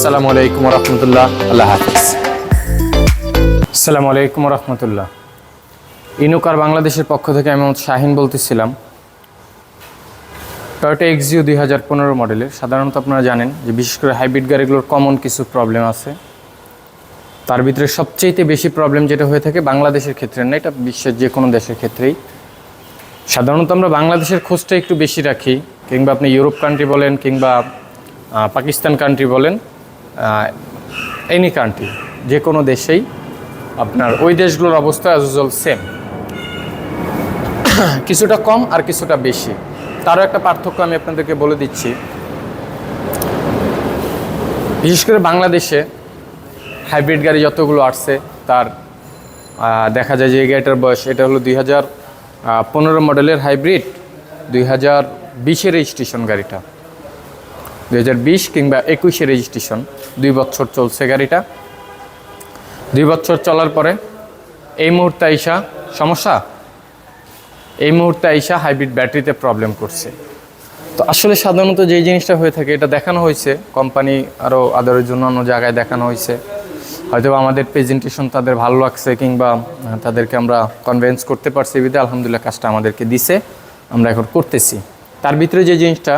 আসসালামু আলাইকুম রহমতুল্লাহ। আল্লাহ হাফিজ। আসসালামু আলাইকুম রহমতুল্লাহ। ইনোকার বাংলাদেশের পক্ষ থেকে আমি শাহিন বলতেছিলাম। টয়োটা এক্সিও 2015 মডেলের। সাধারণত আপনারা জানেন যে বিশেষ করে হাইব্রিড গাড়িগুলোর কমন কিছু প্রবলেম আছে। তার ভিতরে সবচেয়ে বেশি প্রবলেম যেটা হয়ে থাকে বাংলাদেশের ক্ষেত্রে না, এটা বিশ্বের যে কোনো দেশের ক্ষেত্রেই। সাধারণত আমরা বাংলাদেশের খোঁজটা একটু বেশি রাখি, কিংবা আপনি ইউরোপ কান্ট্রি বলেন কিংবা পাকিস্তান কান্ট্রি বলেন, এনি কান্ট্রি, যে কোনো দেশেই আপনার ওই দেশগুলোর অবস্থা অ্যাজ ইউজুয়াল সেম, কিছুটা কম আর কিছুটা বেশি। তারও একটা পার্থক্য আমি আপনাদেরকে বলে দিচ্ছি। বিশেষ করে বাংলাদেশে হাইব্রিড গাড়ি যতগুলো আসছে তার দেখা যায় যে এই গাড়িটার বয়স, এটা হলো 2015 মডেলের হাইব্রিড, 2020 রেজিস্ট্রেশন গাড়িটা, 2020 কিংবা 21 রেজিস্ট্রেশন। 2 বছর চলছে গাড়িটা। 2 বছর চলার পরে এই মুহূর্তে আইসা সমস্যা, এই মুহূর্তে আইসা হাইব্রিড ব্যাটারিতে প্রবলেম করছে। তো আসলে সাধারণত যেই জিনিসটা হয়ে থাকে, এটা দেখানো হয়েছে কোম্পানি আরও আদারের জন্য অন্য জায়গায় দেখানো হয়েছে, হয়তো আমাদের প্রেজেন্টেশন তাদের ভালো লাগছে কিংবা তাদেরকে আমরা কনভিন্স করতে পারছি, বিধে আলহামদুলিল্লাহ কাজটা আমাদেরকে দিছে, আমরা এখন করতেছি। তার ভিতরে যে জিনিসটা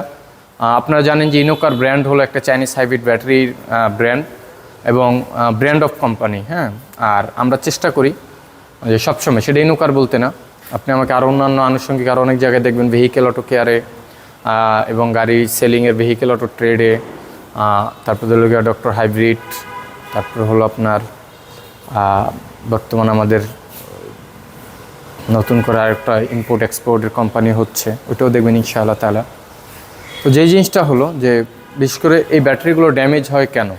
আপনারা জানেন যে ইনোকার ব্র্যান্ড হলো একটা চাইনিজ হাইব্রিড ব্যাটারির ব্র্যান্ড এবং ব্র্যান্ড অফ কোম্পানি। হ্যাঁ, আর আমরা চেষ্টা করি যে সবসময়, সেটা ইনোকার বলতে না, আপনি আমাকে আরও অন্যান্য আনুষঙ্গিক আরও অনেক জায়গায় দেখবেন, ভেহিকেল অটো কেয়ারে এবং গাড়ি সেলিংয়ের ভেহিকেল অটো ট্রেডে, তারপর হলো গিয়ে ডক্টর হাইব্রিড, তারপর হলো আপনার বর্তমান আমাদের নতুন করে আরেকটা ইম্পোর্ট এক্সপোর্টের কোম্পানি হচ্ছে, ওইটাও দেখবেন ইনশাআল্লাহ তাআলা। তো যেই জিনিসটা হলো যে বিশেষ করে এই ব্যাটারিগুলো ড্যামেজ হয় কেন,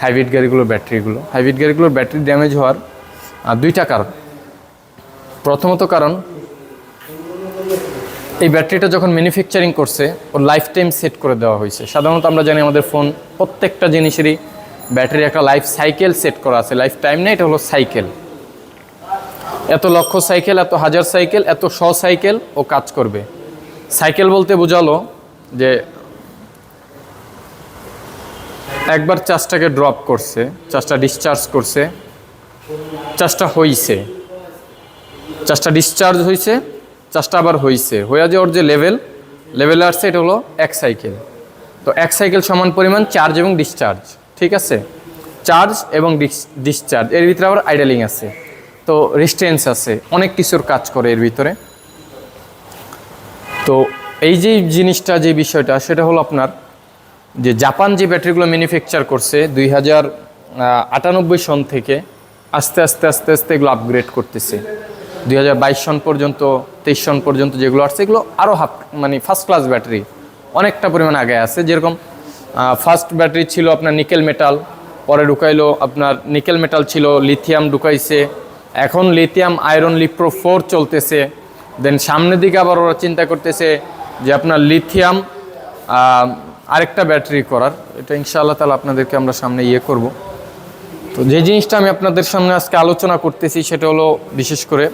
হাইব্রিড গাড়িগুলোর ব্যাটারি ড্যামেজ হওয়ার 2টা কারণ। প্রথমত কারণ, এই ব্যাটারিটা যখন ম্যানুফ্যাকচারিং করছে ওর লাইফ টাইম সেট করে দেওয়া হয়েছে। সাধারণত আমরা জানি আমাদের ফোন প্রত্যেকটা জিনিসেরই ব্যাটারি একটা লাইফ সাইকেল সেট করা আছে, লাইফ টাইম না, এটা হলো সাইকেল। এত লক্ষ সাইকেল, এত হাজার সাইকেল, এত 100 সাইকেল ও কাজ করবে। সাইকেল বলতে বোঝালো যে একবার চার্জটাকে ড্রপ করছে, চার্জটা ডিসচার্জ করছে, চার্জটা হইছে, চার্জটা ডিসচার্জ হয়েছে, চার্জটা আবার হইছে, হইয়া যে ওর যে লেভেলে আসছে, এটা হলো 1 সাইকেল। তো 1 সাইকেল সমান পরিমাণ চার্জ এবং ডিসচার্জ, ঠিক আছে? চার্জ এবং ডিসচার্জ, এর ভিতরে আবার আইডেলিং আছে, তো রেজিস্ট্যান্স আছে, অনেক কিছুর কাজ করে এর ভিতরে। তো এই যে জিনিসটা, যে বিষয়টা, সেটা হলো আপনার যে জাপান যে ব্যাটারিগুলো ম্যানুফ্যাকচার করছে 2098 সন থেকে আস্তে আস্তে আস্তে আস্তে এগুলো আপগ্রেড করতেছে। 2022 সন পর্যন্ত, 23 সন পর্যন্ত যেগুলো আসছে, এগুলো আরও মানে ফার্স্ট ক্লাস ব্যাটারি অনেকটা পরিমাণ আগে আছে। যেরকম ফার্স্ট ব্যাটারি ছিল আপনার নিকেল মেটাল, পরে ঢুকাইলো আপনার নিকেল মেটাল ছিল, লিথিয়াম ঢুকাইছে, এখন লিথিয়াম আয়রন লিপ্রো 4 চলতেছে। দেন সামনের দিকে আবার ওরা চিন্তা করতেছে যে আপনার লিথিয়াম আরেকটা ব্যাটারি করার, এটা ইনশাআল্লাহ তাআলা আপনাদেরকে আমরা সামনে করব। তো যে জিনিসটা আমি আপনাদের সামনে আজকে আলোচনা করতেছি সেটা হলো বিশেষ করে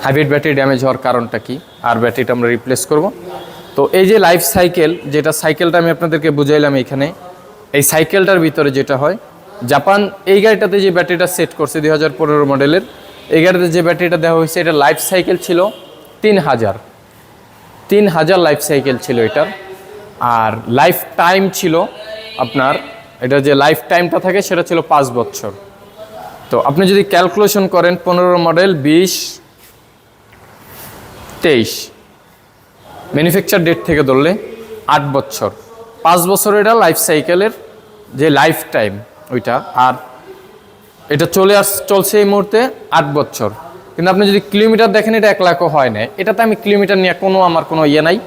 হাইব্রিড ব্যাটারি ড্যামেজ হওয়ার কারণটা কি, আর ব্যাটারিটা আমরা রিপ্লেস করব। তো এই যে লাইফ সাইকেল, যেটা সাইকেলটা আমি আপনাদেরকে বুঝাইলাম এখানে, এই সাইকেলটার ভিতরে যেটা হয়, জাপান এই গাড়িটাতে যে ব্যাটারিটা সেট করছে 2015 মডেলের, এই গাড়িতে যে ব্যাটারিটা দেওয়া হয়েছে, এটা লাইফ সাইকেল ছিল 3000 লাইফ সাইকেল ছিল এটার। আর লাইফ টাইম ছিল আপনার, এটা যে লাইফ টাইমটা থাকে সেটা ছিল 5 বছর। তো আপনি যদি ক্যালকুলেশন করেন 15 মডেল 20, 23 ম্যানুফ্যাকচার ডেট থেকে ধরলে 8 বছর, 5 বছর এটা লাইফ সাইকেলের যে লাইফ টাইম ওইটা, আর এটা চলছে এই মুহূর্তে 8 বছর। কিন্তু আপনি যদি কিলোমিটার দেখেন, এটা 1 লাখও হয় না। এটাতে আমি কিলোমিটার নিয়ে আমার কোনো নাই,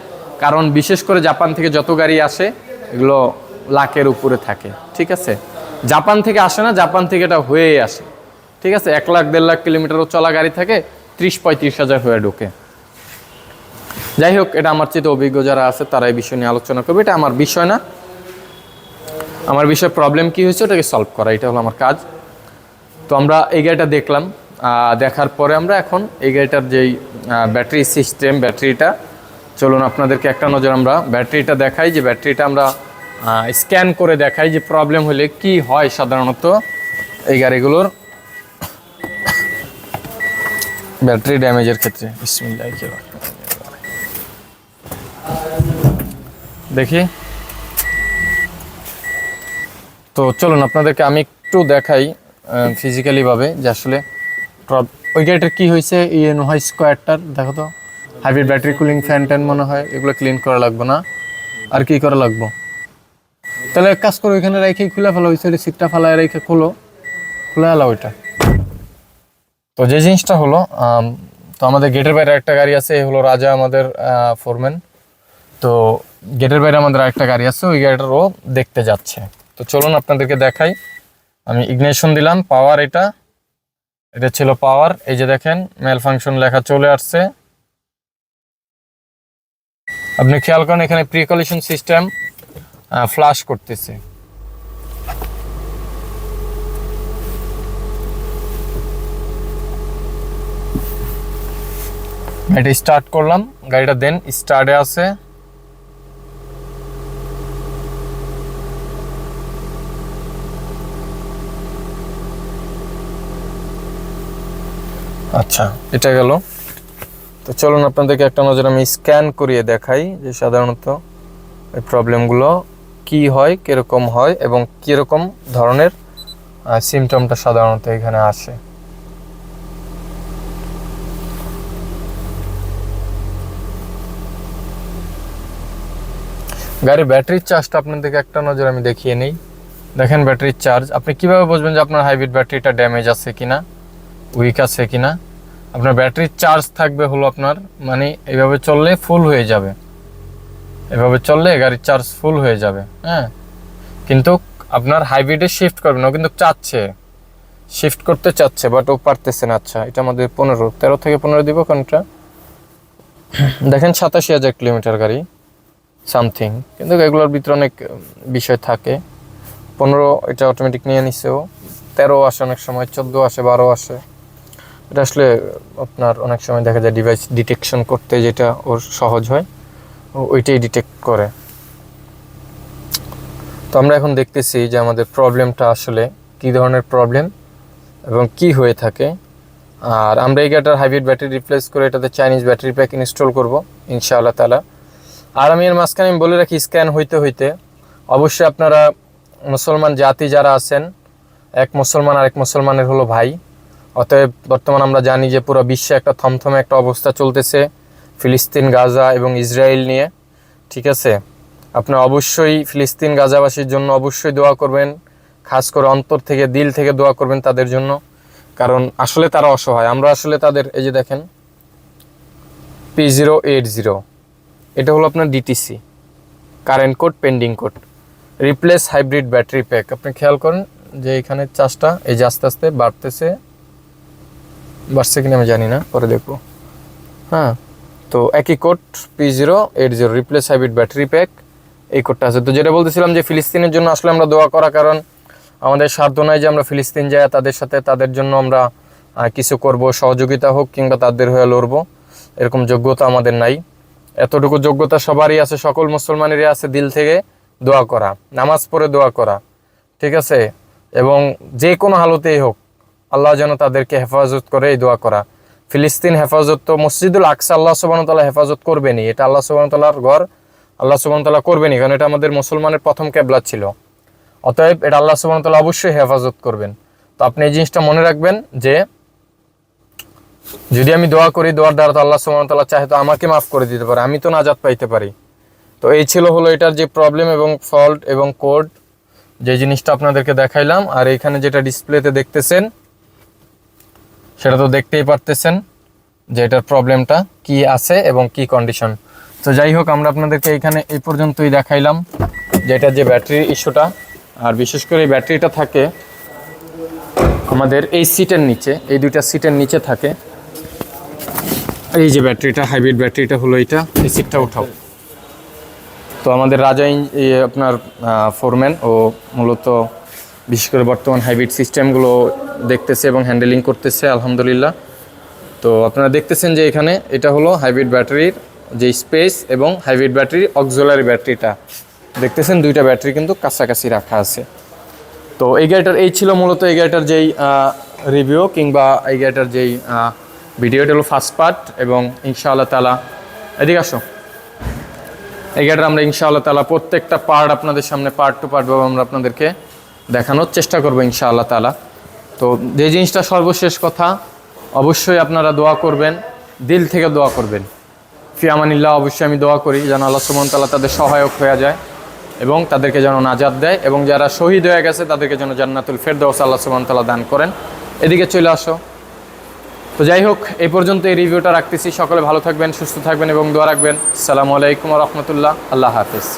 কারণ বিশেষ করে জাপান থেকে যত গাড়ি আসে এগুলো লাখের উপরে থাকে, ঠিক আছে? জাপান থেকে আসে না, জাপান থেকে এটা হয়েই আসে, ঠিক আছে? 1 লাখ 1.5 লাখ কিলোমিটারও চলা গাড়ি থাকে, 30-35 হাজার হয়ে ঢোকে। যাই হোক, এটা আমার চেয়ে অভিজ্ঞ যারা আছে তারা এই বিষয় নিয়ে আলোচনা করবে, এটা আমার বিষয় না। আমার বিষয় প্রবলেম কী হয়েছে ওটাকে সলভ করা, এটা হলো আমার কাজ। তো আমরা এই গাড়িটা দেখলাম, দেখার পরে আমরা এখন এই গাড়িটার যেই ব্যাটারি সিস্টেম, ব্যাটারিটা চলুন আপনাদেরকে একটা নজর আমরা ব্যাটারিটা দেখাই, যে ব্যাটারিটা আমরা স্ক্যান করে দেখাই যে প্রবলেম হলে কি হয় সাধারণত এই গাড়িগুলোর ব্যাটারি ড্যামেজের ক্ষেত্রে। দেখি, তো চলুন আপনাদেরকে আমি একটু দেখাই ফিজিক্যালিভাবে যে আসলে ওই গাড়িটার কী হয়েছে। নোহাই স্কোয়ারটার দেখো তো, hybrid battery cooling fan tan মনে হয় এগুলো ক্লিন করা লাগবে না, আর কি করা লাগবো? তাহলে এক কাজ করো, ওইখানে রেখে খুলে ফেলো, ওই সাইডে সিটটা ফেলায় রেখে খুলে এলো ওইটা। তো যে জিনিসটা হলো, তো আমাদের গেটের বাইরে একটা গাড়ি আছে, এই হলো রাজা আমাদের ফোরম্যান। তো গেটের বাইরে আমাদের আরেকটা গাড়ি আছে, ওই গাড়িটারও দেখতে যাচ্ছে। তো চলুন আপনাদেরকে দেখাই। আমি ইগনিশন দিলাম, পাওয়ার এটা ছিল পাওয়ার। এই যে দেখেন ম্যাল ফাংশন লেখা চলে আসছে। আপনি খেয়াল করেন এখানে প্রিকলিশন সিস্টেম ফ্লাশ করতেছে। এটা স্টার্ট করলাম, গাড়িটা দেন স্টার্টে আছে। আচ্ছা, এটা গেল। তো চলুন আপনাদেরকে একটা নজর আমি স্ক্যান করিয়ে দেখাই যে সাধারণত এই প্রবলেমগুলো কি হয়, কীরকম হয় এবং কীরকম ধরনের সিমটমটা সাধারণত এখানে আসে। গাড়ির ব্যাটারির চার্জটা আপনাদেরকে একটা নজর আমি দেখিয়ে নিই। দেখেন ব্যাটারির চার্জ, আপনি কিভাবে বুঝবেন যে আপনার হাইব্রিড ব্যাটারিটা ড্যামেজ আছে কিনা, উইক আছে কিনা? আপনার ব্যাটারির চার্জ থাকবে হলো আপনার, মানে এইভাবে চললে ফুল হয়ে যাবে, এভাবে চললে গাড়ির চার্জ ফুল হয়ে যাবে। হ্যাঁ, কিন্তু আপনার হাইব্রিডে শিফট করবে না, ও কিন্তু চাচ্ছে, শিফট করতে চাচ্ছে, বাট ও পারতেছে না। আচ্ছা, এটা আমাদের 13 থেকে 15 দিব কোনটা? দেখেন 87,000 কিলোমিটার গাড়ি সামথিং, কিন্তু এগুলোর ভিতরে অনেক বিষয় থাকে। 15 এটা অটোমেটিক নিয়ে নিছে, ও 13 আসে, অনেক সময় 14 আসে, 12 আসে। এটা আসলে আপনার অনেক সময় দেখা যায় ডিভাইস ডিটেকশন করতে যেটা ওর সহজ হয়, ওইটাই ডিটেক্ট করে। তো আমরা এখন দেখতেছি যে আমাদের প্রবলেমটা আসলে কী ধরনের প্রবলেম এবং কি হয়ে থাকে। আর আমরা এই গাড়িটার হাইব্রিড ব্যাটারি রিপ্লেস করে এটাতে চাইনিজ ব্যাটারি প্যাক ইনস্টল করব ইনশাআল্লাহ তাআলা। আর আমি এর মাঝখানে আমি বলে রাখি, স্ক্যান হইতে হইতে অবশ্যই আপনারা মুসলমান জাতি যারা আছেন, এক মুসলমান আর এক মুসলমানের হলো ভাই। অতএব বর্তমান আমরা জানি যে পুরো বিশ্বে একটা থমথমে একটা অবস্থা চলতেছে ফিলিস্তিন, গাজা এবং ইসরায়েল নিয়ে। ঠিক আছে, আপনারা অবশ্যই ফিলিস্তিন গাজাবাসীর জন্য অবশ্যই দোয়া করবেন, খাস করে অন্তর থেকে দিল থেকে দোয়া করবেন তাদের জন্য, কারণ আসলে তারা অসহায়। আমরা আসলে তাদের, এই যে দেখেন P080, এটা হলো আপনার DTC current code, pending code, replace hybrid battery pack. আপনি খেয়াল করেন যে এখানে চার্জটা এই যে আস্তে আস্তে বাড়ছে কিনা আমি জানি না, পরে দেখবো। হ্যাঁ, তো একই code P080 replace hybrid battery pack, এই কোডটা আছে। তো যেটা বলতেছিলাম যে ফিলিস্তিনের জন্য আসলে আমরা দোয়া করা, কারণ আমাদের সাধ্য নয় যে আমরা ফিলিস্তিন যাই তাদের সাথে তাদের জন্য আমরা কিছু করব, সহযোগিতা হোক কিংবা তাদের হয়ে লড়বো, এরকম যোগ্যতা আমাদের নাই। এতটুকু যোগ্যতা সবারই আছে, সকল মুসলমানেরই আছে দিল থেকে দোয়া করা, নামাজ পড়ে দোয়া করা। ঠিক আছে, এবং যে কোনো হালতেই হোক আল্লাহ যেন তাদেরকে হেফাজত করে এই দোয়া করা। ফিলিস্তিন হেফাজত তো মসজিদুল আকসা আল্লাহ সুবহানাহু ওয়া তাআলা হেফাজত করবেনই, এটা আল্লাহ সুবহানাহু ওয়া তাআলার ঘর, আল্লাহ সুবহানাহু ওয়া তাআলা করবেনই, কারণ এটা আমাদের মুসলমানের প্রথম কিবলা ছিল। অতএব এটা আল্লাহ সুবহানাহু ওয়া তাআলা অবশ্যই হেফাজত করবেন। তো আপনি এই জিনিসটা মনে রাখবেন যে যদি আমি দোয়া করি, দোয়ার দ্বারা তো আল্লাহ সুবহানাহু ওয়া তাআলা চাহে তো আমাকে মাফ করে দিতে পারে, আমি তো নাজাত পাইতে পারি। তো এই ছিল হলো এটার যে প্রবলেম এবং ফল্ট এবং কোড, যে জিনিসটা আপনাদেরকে দেখাইলাম। আর এইখানে যেটা ডিসপ্লেতে দেখতেছেন সেটা তো দেখতেই পারতেছেন যে এটার প্রবলেমটা কি আছে এবং কি কন্ডিশন। তো যাই হোক, আমরা আপনাদেরকে এখানে এই পর্যন্তই দেখাইলাম যে এটার যে ব্যাটারির ইস্যুটা। আর বিশেষ করে এই ব্যাটারিটা থাকে আমাদের এই সিটের নিচে, এই দুইটা সিটের নিচে থাকে। এই যে ব্যাটারিটা, হাইব্রিড ব্যাটারিটা হলো এটা, এই সিটটা উঠাও। তো আমাদের রাজা আপনার ফোরম্যান ও মূলত বিশেষ করে বর্তমান হাইব্রিড সিস্টেমগুলো দেখতেছে এবং হ্যান্ডেলিং করতেছে আলহামদুলিল্লাহ। তো আপনারা দেখতেছেন যে এখানে এটা হলো হাইব্রিড ব্যাটারির যে স্পেস এবং হাইব্রিড ব্যাটারির অক্সিলারি ব্যাটারিটা, দেখতেছেন দুইটা ব্যাটারি কিন্তু কাছাকাছি রাখা আছে। তো এই গাড়িটার এই ছিল মূলত এই গাড়িটার যেই রিভিউ কিংবা এই গাড়িটার যেই ভিডিওটা হলো ফার্স্ট পার্ট, এবং ইনশাআল্লাহ তাআলা এদিকে আসো, এই গাড়িটার আমরা ইনশাআল্লাহ তাআলা প্রত্যেকটা পার্ট আপনাদের সামনে পার্ট টু পার্ট ভাবে আমরা আপনাদেরকে দেখানোর চেষ্টা করবো ইনশাআল্লাহ তাআলা। তো যে জিনিসটা সর্বশেষ কথা, অবশ্যই আপনারা দোয়া করবেন, দিল থেকে দোয়া করবেন। ফি আমানিল্লাহ, অবশ্যই আমি দোয়া করি যেন আল্লাহ সুবহানাহু ওয়া তাআলা তাদের সহায়ক হয়ে যায় এবং তাদেরকে যেন নাজাত দেয়, এবং যারা শহীদ হয়ে গেছে তাদেরকে যেন জান্নাতুল ফেরদাউস আল্লাহ সুবহানাহু ওয়া তাআলা দান করেন। এদিকে চলে আসো। তো যাই হোক, এই পর্যন্ত এই রিভিউটা রাখতেছি। সকলে ভালো থাকবেন, সুস্থ থাকবেন এবং দোয়া রাখবেন। আসসালামু আলাইকুম ওয়া রাহমাতুল্লাহ। আল্লাহ হাফেজ।